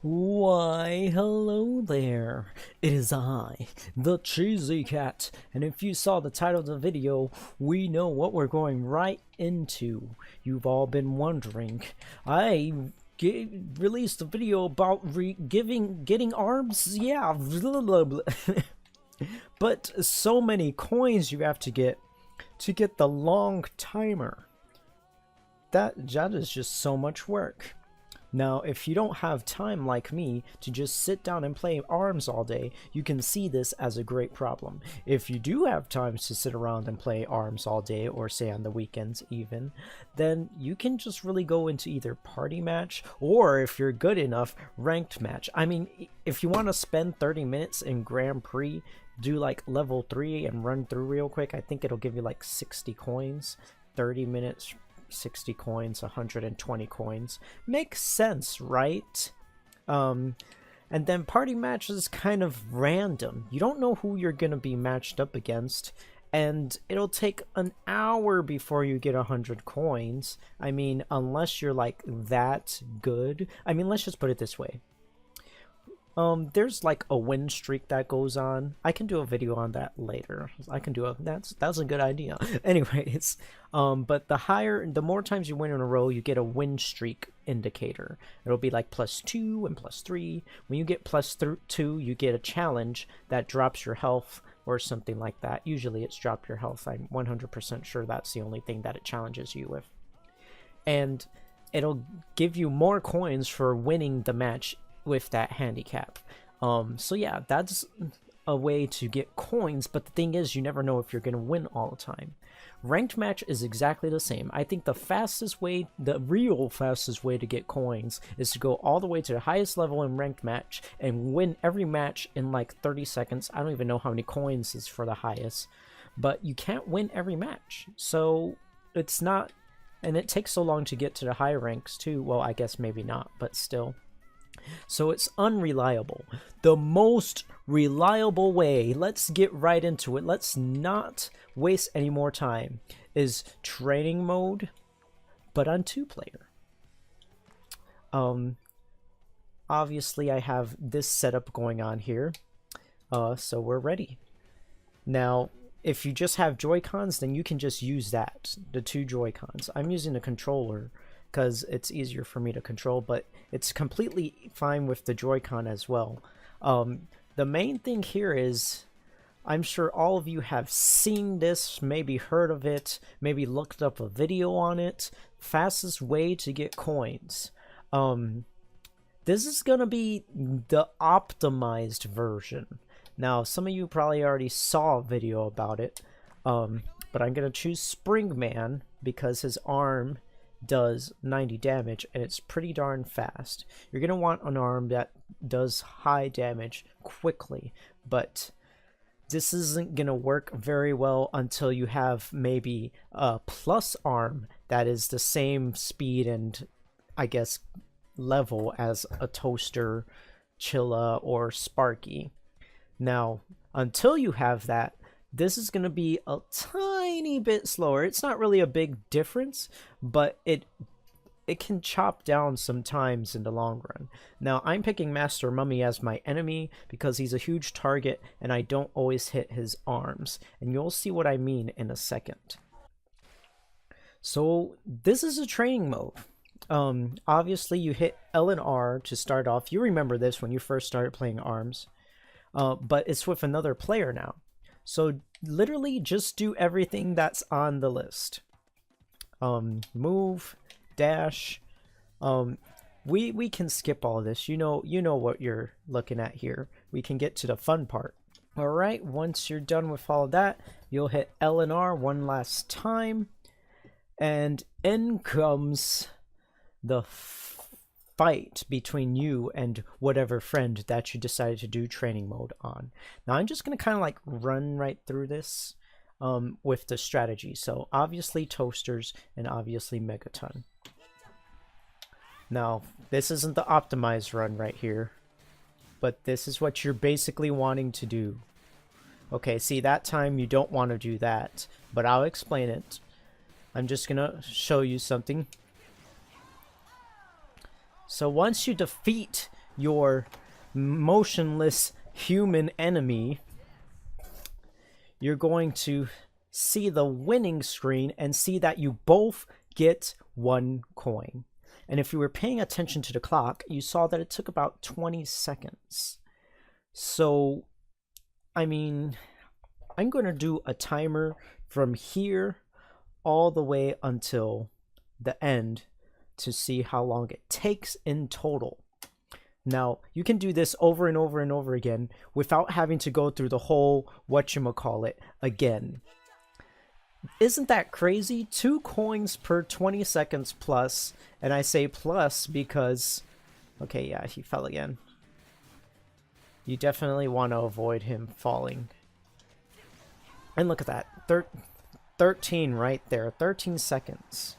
Why, hello there. It is I, the Cheesy Cat, and if you saw the title of the video, we know what we're going right into. You've all been wondering. I released a video about getting arms, yeah, blah, blah, blah. But so many coins you have to get the long timer. That is just so much work. Now, if you don't have time like me to just sit down and play ARMS all day, you can see this as a great problem. If you do have time to sit around and play ARMS all day, or say on the weekends even, then you can just really go into either party match, or if you're good enough, ranked match. I mean, if you want to spend 30 minutes in Grand Prix, do like level 3 and run through real quick, I think it'll give you like 60 coins, 30 minutes, 60 coins, 120 coins. Makes sense, right? And then party match is kind of random. You don't know who you're gonna be matched up against, and it'll take an hour before you get 100 coins. I mean, unless you're like that good. I mean, let's just put it this way. There's like a win streak that goes on. I can do a video on that later. That's a good idea. Anyways, but the more times you win in a row, you get a win streak indicator. It'll be like +2 and +3. When you get +2, you get a challenge that drops your health or something like that. Usually it's drop your health. I'm 100% sure that's the only thing that it challenges you with. And it'll give you more coins for winning the match with that handicap. So yeah, that's a way to get coins, but the thing is, you never know if you're going to win all the time. Ranked match is exactly the same. I think the real fastest way to get coins is to go all the way to the highest level in ranked match and win every match in like 30 seconds. I don't even know how many coins is for the highest, but you can't win every match. So it's not, and it takes so long to get to the high ranks too. Well, I guess maybe not, but still. So it's unreliable. The most reliable way, let's get right into it, let's not waste any more time, is training mode, but on 2-player. Obviously I have this setup going on here, so we're ready. Now, if you just have Joy-Cons, then you can just use that, the 2 Joy-Cons. I'm using a controller because it's easier for me to control, but it's completely fine with the Joy-Con as well. The main thing here is, I'm sure all of you have seen this, maybe heard of it, maybe looked up a video on it. Fastest way to get coins. This is gonna be the optimized version. Now, some of you probably already saw a video about it, but I'm gonna choose Springman because his arm does 90 damage and it's pretty darn fast. You're gonna want an arm that does high damage quickly, but this isn't gonna work very well until you have maybe a plus arm that is the same speed and I guess level as a Toaster, Chilla, or Sparky. Now, until you have that, this is going to be a tiny bit slower. It's not really a big difference, but it can chop down sometimes in the long run. Now, I'm picking Master Mummy as my enemy because he's a huge target and I don't always hit his arms. And you'll see what I mean in a second. So, this is a training mode. Obviously, you hit L and R to start off. You remember this when you first started playing ARMS. But it's with another player now. So literally just do everything that's on the list. Move, dash. We can skip all this. You know what you're looking at here. We can get to the fun part. All right, once you're done with all of that, you'll hit L and R one last time, and in comes the fight between you and whatever friend that you decided to do training mode on. Now I'm just going to kind of like run right through this with the strategy. So obviously Toasters and obviously Megaton. Now this isn't the optimized run right here, but this is what you're basically wanting to do. Okay, see, that time you don't want to do that, but I'll explain it. I'm just going to show you something. So once you defeat your motionless human enemy, you're going to see the winning screen and see that you both get 1 coin. And if you were paying attention to the clock, you saw that it took about 20 seconds. So, I mean, I'm going to do a timer from here all the way until the end to see how long it takes in total. Now, you can do this over and over and over again without having to go through the whole whatchamacallit again. Isn't that crazy? 2 coins per 20 seconds plus, and I say plus because... Okay, yeah, he fell again. You definitely want to avoid him falling. And look at that. 13 right there. 13 seconds.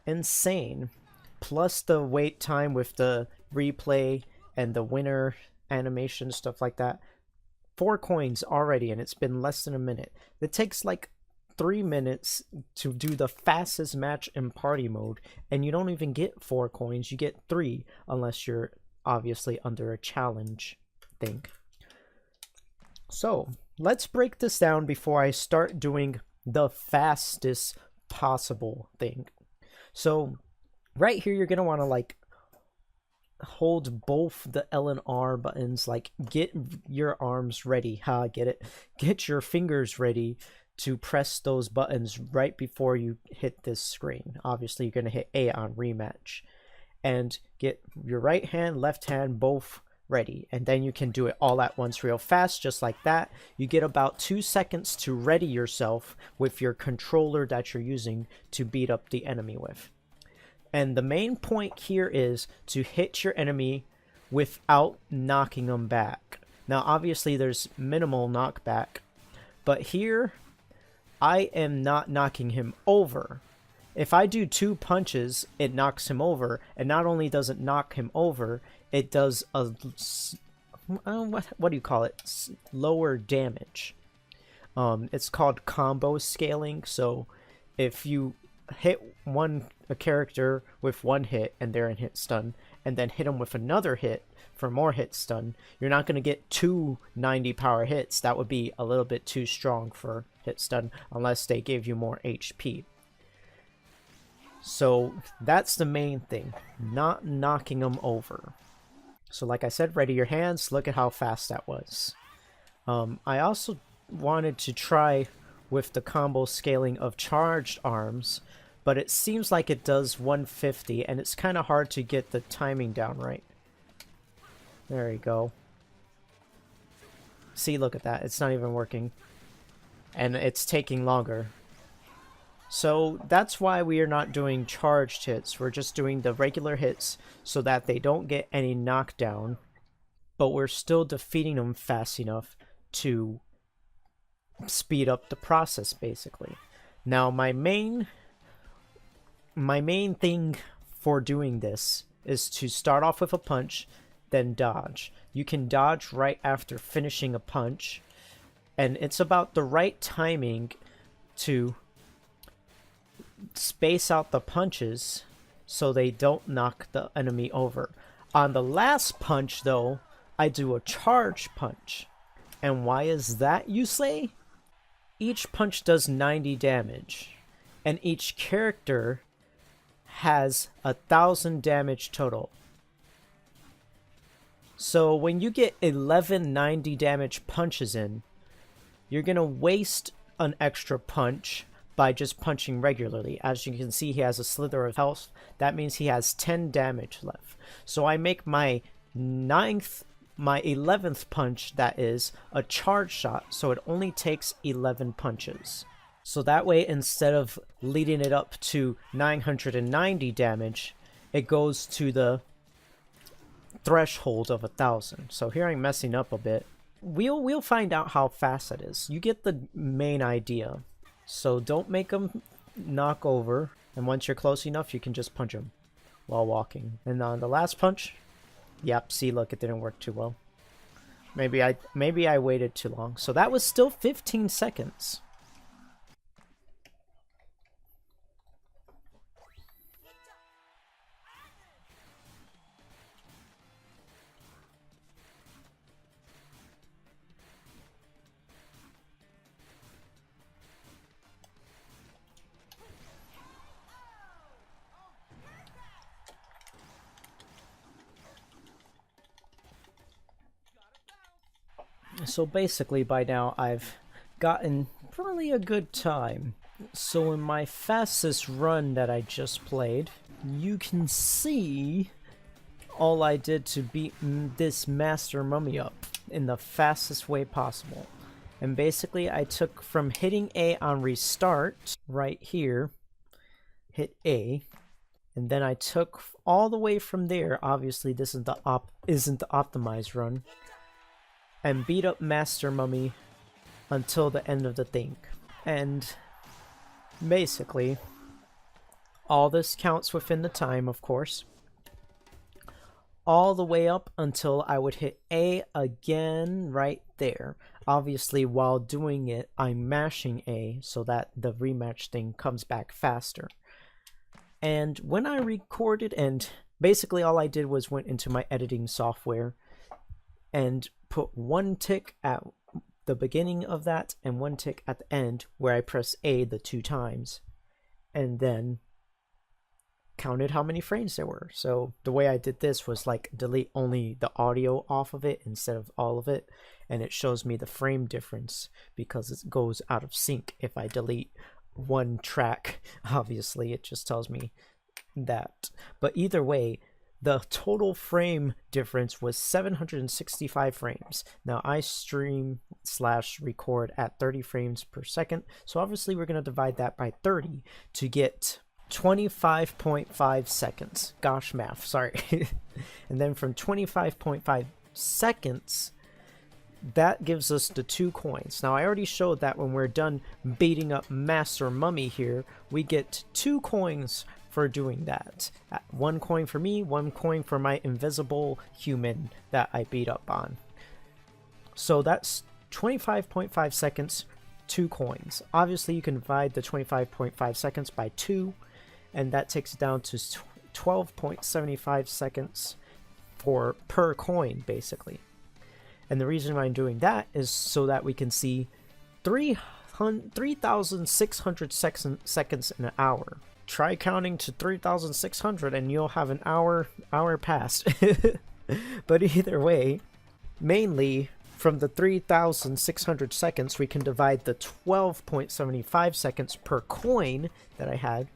Insane. Plus the wait time with the replay and the winner animation, stuff like that. 4 coins already, and it's been less than a minute. It takes like 3 minutes to do the fastest match in party mode, and you don't even get 4 coins. You get 3, unless you're obviously under a challenge thing. So let's break this down before I start doing the fastest possible thing. So right here, you're gonna want to like hold both the L and R buttons, like get your arms ready. Get it? Get your fingers ready to press those buttons right before you hit this screen. Obviously, you're gonna hit A on rematch, and get your right hand, left hand both ready, and then you can do it all at once real fast, just like that. You get about 2 seconds to ready yourself with your controller that you're using to beat up the enemy with. And the main point here is to hit your enemy without knocking them back. Now, obviously, there's minimal knockback, but here, I am not knocking him over. If I do 2 punches, it knocks him over, and not only does it knock him over, it does a, what do you call it? Lower damage. It's called combo scaling, so if you hit a character with 1 hit and they're in hit stun, and then hit them with another hit for more hit stun, you're not going to get 2 90 power hits. That would be a little bit too strong for hit stun unless they gave you more HP. So that's the main thing, not knocking them over. So like I said, ready your hands. Look at how fast that was. I also wanted to try with the combo scaling of charged arms, but it seems like it does 150, and it's kind of hard to get the timing down right. There you go. See, look at that. It's not even working. And it's taking longer. So that's why we are not doing charged hits. We're just doing the regular hits so that they don't get any knockdown, but we're still defeating them fast enough to speed up the process, basically. Now, my main thing for doing this is to start off with a punch, then dodge. You can dodge right after finishing a punch, and it's about the right timing to space out the punches so they don't knock the enemy over. On the last punch, though, I do a charge punch. And why is that, you say? Each punch does 90 damage, and each character has 1,000 damage total. So when you get 11 90 damage punches in, you're gonna waste an extra punch by just punching regularly. As you can see, he has a slither of health. That means he has 10 damage left. So I make my 11th punch, that is, a charge shot, so it only takes 11 punches. So that way, instead of leading it up to 990 damage, it goes to the threshold of 1,000. So here I'm messing up a bit. We'll find out how fast that is. You get the main idea. So don't make them knock over, and once you're close enough, you can just punch them while walking. And on the last punch, yep, see, look, it didn't work too well. Maybe I waited too long. So that was still 15 seconds. So basically by now I've gotten probably a good time. So in my fastest run that I just played, you can see all I did to beat this Master Mummy up in the fastest way possible. And basically I took from hitting A on restart right here, hit A, and then I took all the way from there, obviously this isn't the optimized run, and beat up Master Mummy until the end of the thing. And basically all this counts within the time, of course, all the way up until I would hit A again right there. Obviously while doing it I'm mashing A so that the rematch thing comes back faster. And when I recorded, and basically all I did was went into my editing software and put one tick at the beginning of that and one tick at the end where I press A the 2 times, and then counted how many frames there were. So the way I did this was like delete only the audio off of it instead of all of it, and it shows me the frame difference because it goes out of sync if I delete one track. Obviously it just tells me that, but either way the total frame difference was 765 frames. Now I stream / record at 30 frames per second, so obviously we're going to divide that by 30 to get 25.5 seconds. Gosh, math, sorry. And then from 25.5 seconds, that gives us the 2 coins. Now I already showed that when we're done beating up Master Mummy here, we get 2 coins for doing that. 1 coin for me, 1 coin for my invisible human that I beat up on. So that's 25.5 seconds, 2 coins. Obviously you can divide the 25.5 seconds by 2, and that takes it down to 12.75 seconds per coin basically. And the reason why I'm doing that is so that we can see 3,600 seconds in an hour. Try counting to 3,600 and you'll have an hour past. But either way, mainly from the 3,600 seconds, we can divide the 12.75 seconds per coin that I had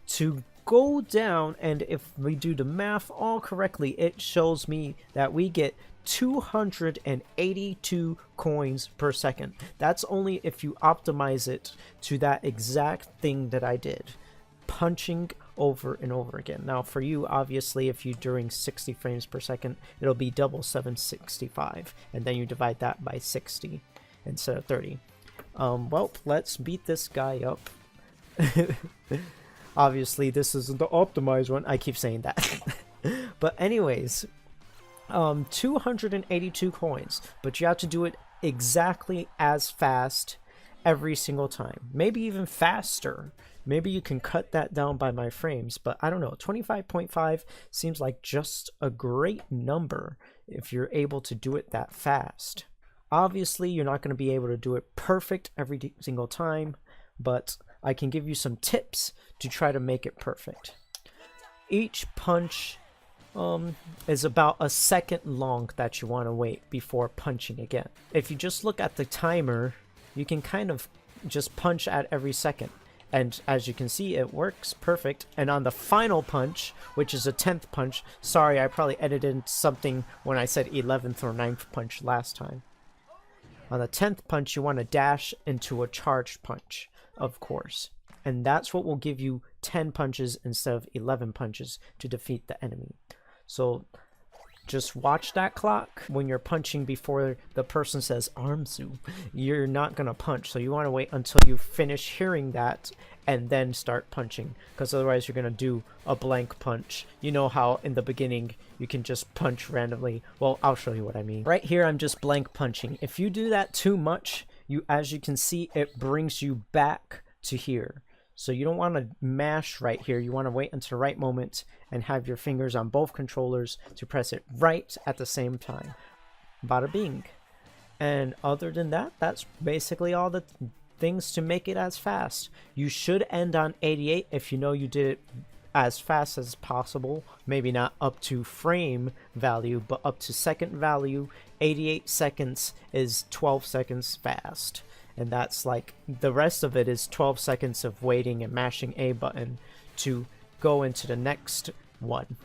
to go down, and if we do the math all correctly, it shows me that we get 282 coins per second. That's only if you optimize it to that exact thing that I did, punching over and over again. Now for you, obviously, if you're doing 60 frames per second, it'll be double 765, and then you divide that by 60 instead of 30. Well, let's beat this guy up. Obviously this isn't the optimized one, I keep saying that. But anyways, 282 coins, but you have to do it exactly as fast every single time, maybe even faster. Maybe you can cut that down by my frames, but I don't know, 25.5 seems like just a great number if you're able to do it that fast. Obviously you're not going to be able to do it perfect every single time, but I can give you some tips to try to make it perfect. Each punch is about a second long that you want to wait before punching again. If you just look at the timer, you can kind of just punch at every second. And as you can see, it works perfect. And on the final punch, which is a 10th punch, sorry, I probably edited something when I said 11th or 9th punch last time. On the 10th punch, you want to dash into a charged punch, of course. And that's what will give you 10 punches instead of 11 punches to defeat the enemy. So just watch that clock. When you're punching before the person says Armzu, you're not going to punch. So you want to wait until you finish hearing that and then start punching, because otherwise you're going to do a blank punch. You know how in the beginning you can just punch randomly. Well, I'll show you what I mean. Right here I'm just blank punching. If you do that too much, as you can see, it brings you back to here. So you don't want to mash right here. You want to wait until the right moment and have your fingers on both controllers to press it right at the same time. Bada bing. And other than that, that's basically all the things to make it as fast. You should end on 88 if you know you did it as fast as possible, maybe not up to frame value, but up to second value. 88 seconds is 12 seconds fast, and that's like the rest of it is 12 seconds of waiting and mashing A button to go into the next one.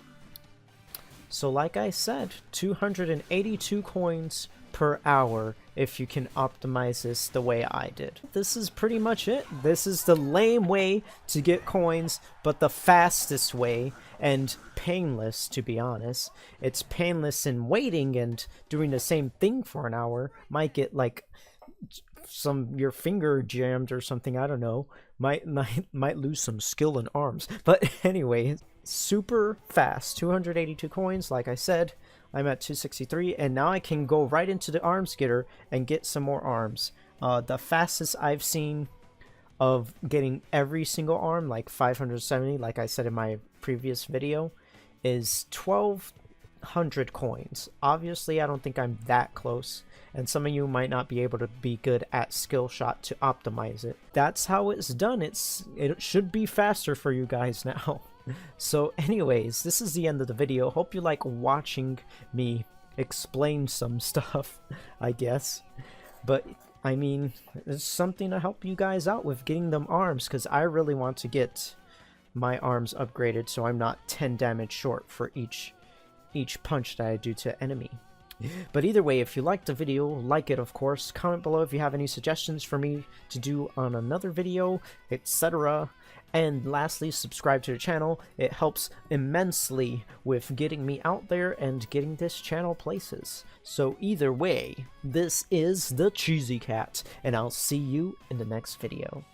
So like I said, 282 coins per hour if you can optimize this the way I did. This is pretty much it. This is the lame way to get coins, but the fastest way, and painless, to be honest. It's painless in waiting and doing the same thing for an hour. Might get like your finger jammed or something, I don't know. Might lose some skill in arms. But anyway, super fast. 282 coins, like I said. I'm at 263, and now I can go right into the arms getter and get some more arms. The fastest I've seen of getting every single arm, like 570, like I said in my previous video, is 1200 coins. Obviously, I don't think I'm that close, and some of you might not be able to be good at Skillshot to optimize it. That's how it's done. It should be faster for you guys now. So anyways, this is the end of the video. Hope you like watching me explain some stuff, I guess. But I mean, it's something to help you guys out with getting them arms, because I really want to get my arms upgraded so I'm not 10 damage short for each punch that I do to enemy. But either way, if you liked the video, like it of course, comment below if you have any suggestions for me to do on another video, etc. And lastly, subscribe to the channel. It helps immensely with getting me out there and getting this channel places. So either way, this is the Cheesy Cat, and I'll see you in the next video.